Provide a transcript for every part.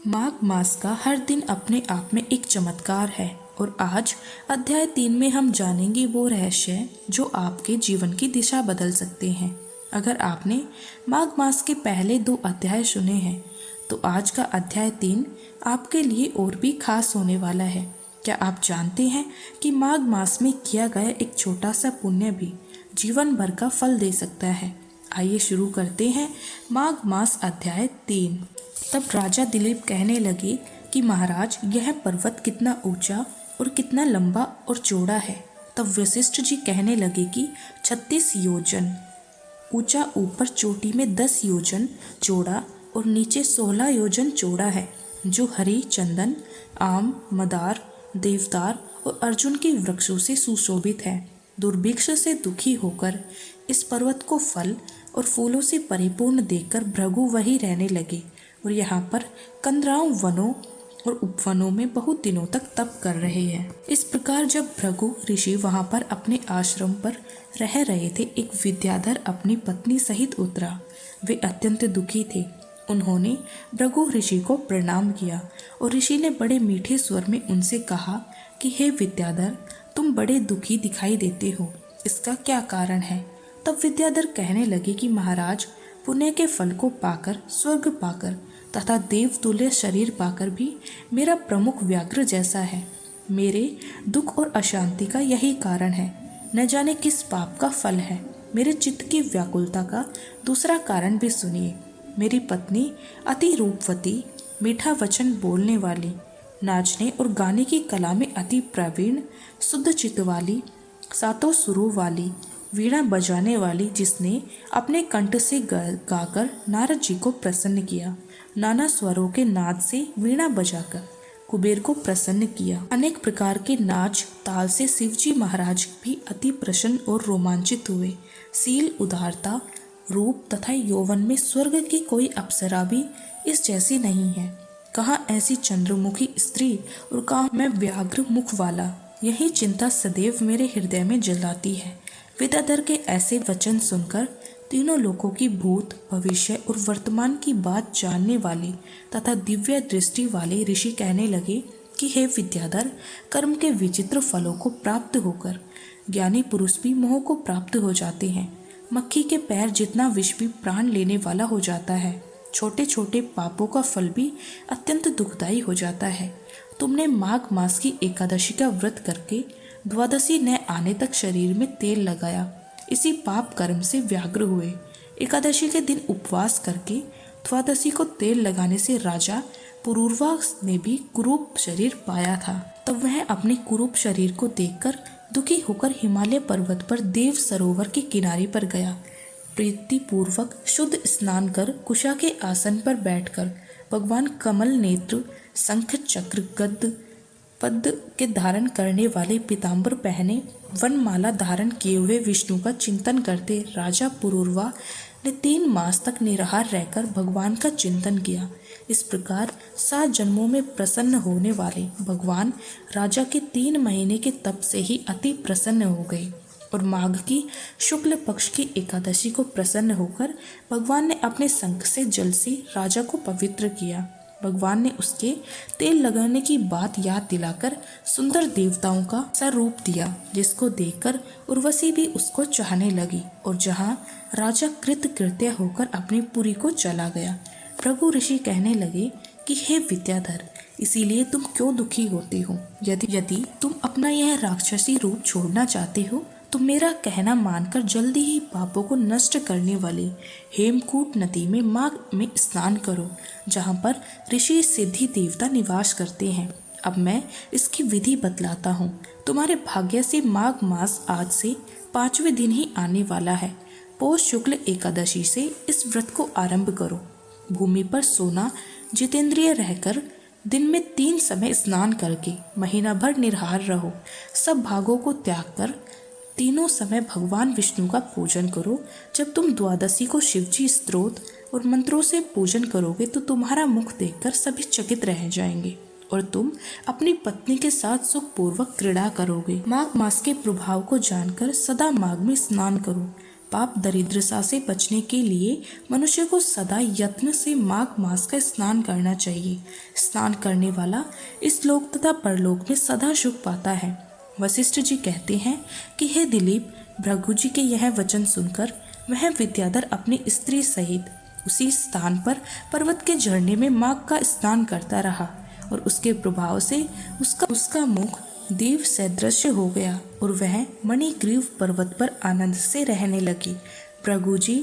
माघ मास का हर दिन अपने आप में एक चमत्कार है और आज अध्याय 3 में हम जानेंगे वो रहस्य जो आपके जीवन की दिशा बदल सकते हैं। अगर आपने माघ मास के पहले 2 अध्याय सुने हैं तो आज का अध्याय 3 आपके लिए और भी खास होने वाला है। क्या आप जानते हैं कि माघ मास में किया गया एक छोटा सा पुण्य भी जीवन भर का फल दे सकता है। आइए शुरू करते हैं माघ मास अध्याय 3। तब राजा दिलीप कहने लगे कि महाराज, यह पर्वत कितना ऊंचा और कितना लंबा और चौड़ा है। तब वशिष्ठ जी कहने लगे कि 36 योजन ऊंचा, ऊपर चोटी में 10 योजन चौड़ा और नीचे 16 योजन चौड़ा है, जो हरी, चंदन, आम, मदार, देवदार और अर्जुन के वृक्षों से सुशोभित है। दुर्भिक्ष से दुखी होकर इस पर्वत को फल और फूलों से परिपूर्ण देखकर भृगु वहीं रहने लगे और यहाँ पर कंदराओं वनों और उपवनों में बहुत दिनों तक तप कर रहे हैं। इस प्रकार जब भृगु ऋषि वहाँ पर अपने आश्रम पर रह रहे थे, एक विद्याधर अपनी पत्नी सहित उतरा। वे अत्यंत दुखी थे। उन्होंने भृगु ऋषि को प्रणाम किया और ऋषि ने बड़े मीठे स्वर में उनसे कहा कि हे विद्याधर, तुम बड़े दुखी दिखाई देते हो, इसका क्या कारण है? तब विद्याधर कहने लगे कि महाराज, पुण्य के फल को पाकर, स्वर्ग पाकर तथा देवतुल्य शरीर पाकर भी मेरा प्रमुख व्याघ्र जैसा है। मेरे दुख और अशांति का यही कारण है। न जाने किस पाप का फल है। मेरे चित्त की व्याकुलता का दूसरा कारण भी सुनिए। मेरी पत्नी अति रूपवती, मीठा वचन बोलने वाली, नाचने और गाने की कला में अति प्रवीण, शुद्ध चित्त वाली, सातों सुरों वाली, वीणा बजाने वाली, जिसने अपने कंठ से गाकर नारद जी को प्रसन्न किया, नाना स्वरों के नाद से वीणा बजाकर कुबेर को प्रसन्न किया, अनेक प्रकार के नाच ताल से शिवजी महाराज भी अति प्रसन्न और रोमांचित हुए। सील, उदारता, रूप तथा यौवन में स्वर्ग की कोई अप्सरा भी इस जैसी नहीं है। कहाँ ऐसी चंद्रमुखी स्त्री और कहाँ मैं व्याघ्र मुख वाला। यही चिंता सदैव मेरे हृदय में जलाती है। विद्याधर के ऐसे वचन सुनकर तीनों लोकों की भूत, भविष्य और वर्तमान की बात जानने वाले तथा दिव्य दृष्टि वाले ऋषि कहने लगे कि हे विद्याधर, कर्म के विचित्र फलों को प्राप्त होकर ज्ञानी पुरुष भी मोह को प्राप्त हो जाते हैं। मक्खी के पैर जितना विष भी प्राण लेने वाला हो जाता है। छोटे छोटे पापों का फल भी अत्यंत दुखदायी हो जाता है। तुमने माघ मास की एकादशी का व्रत करके द्वादशी न आने तक शरीर में तेल लगाया, इसी पाप कर्म से व्याग्र हुए। एकादशी के दिन उपवास करके द्वादशी को तेल लगाने से राजा पुरूरवा ने भी कुरूप शरीर पाया था। तब वह अपने कुरूप शरीर को देखकर दुखी होकर हिमालय पर्वत पर देव सरोवर के किनारे पर गया। प्रीति पूर्वक शुद्ध स्नान कर कुशा के आसन पर बैठकर भगवान कमल नेत्र, शंख चक्र गद पद्म के धारण करने वाले पीताम्बर पहने, वनमाला धारण किए हुए विष्णु का चिंतन करते राजा पुरूरवा ने 3 मास तक निराहार रहकर भगवान का चिंतन किया। इस प्रकार 7 जन्मों में प्रसन्न होने वाले भगवान राजा के 3 महीने के तप से ही अति प्रसन्न हो गए और माघ की शुक्ल पक्ष की एकादशी को प्रसन्न होकर भगवान ने अपने शंख से जल से राजा को पवित्र किया। भगवान ने उसके तेल लगाने की बात याद दिलाकर सुंदर देवताओं का सा रूप दिया, जिसको देखकर उर्वशी भी उसको चाहने लगी और जहाँ राजा कृतकृत्य होकर अपनी पुरी को चला गया। भृगु ऋषि कहने लगे कि हे विद्याधर, इसीलिए तुम क्यों दुखी होते हो? यदि तुम अपना यह राक्षसी रूप छोड़ना चाहते हो तो मेरा कहना मानकर जल्दी ही पापों को नष्ट करने वाली हेमकूट नदी में माघ में स्नान करो, जहाँ पर ऋषि सिद्धि देवता निवास करते हैं। अब मैं इसकी विधि बतलाता हूँ। तुम्हारे भाग्य से माघ मास आज से 5वें दिन ही आने वाला है। पौष शुक्ल एकादशी से इस व्रत को आरंभ करो। भूमि पर सोना जितेंद्रिय रहकर दिन में 3 समय स्नान करके महीना भर निराहार रहो। सब भागों को त्याग कर तीनों समय भगवान विष्णु का पूजन करो। जब तुम द्वादशी को शिवजी स्तोत्र और मंत्रों से पूजन करोगे तो तुम्हारा मुख देखकर सभी चकित रह जाएंगे और तुम अपनी पत्नी के साथ सुखपूर्वक क्रीड़ा करोगे। माघ मास के प्रभाव को जानकर सदा माघ में स्नान करो। पाप दरिद्रता से बचने के लिए मनुष्य को सदा यत्न से माघ मास का स्नान करना चाहिए। स्नान करने वाला इस लोक तथा परलोक में सदा सुख पाता है। वशिष्ठ जी कहते हैं कि हे दिलीप, भृगु जी के यह वचन सुनकर वह विद्याधर अपनी स्त्री सहित उसी स्थान पर पर्वत के झरने में माघ का स्नान करता रहा और उसके प्रभाव से उसका मुख देव सदृश्य हो गया और वह मणिग्रीव पर्वत पर आनंद से रहने लगी। भृगु जी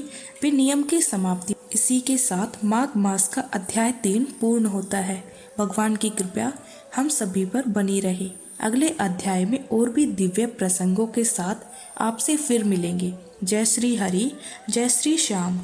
भी नियम की समाप्ति। इसी के साथ माघ मास का अध्याय 3 पूर्ण होता है। भगवान की कृपा हम सभी पर बनी रहे। अगले अध्याय में और भी दिव्य प्रसंगों के साथ आपसे फिर मिलेंगे। जय श्री हरि, जय श्री श्याम।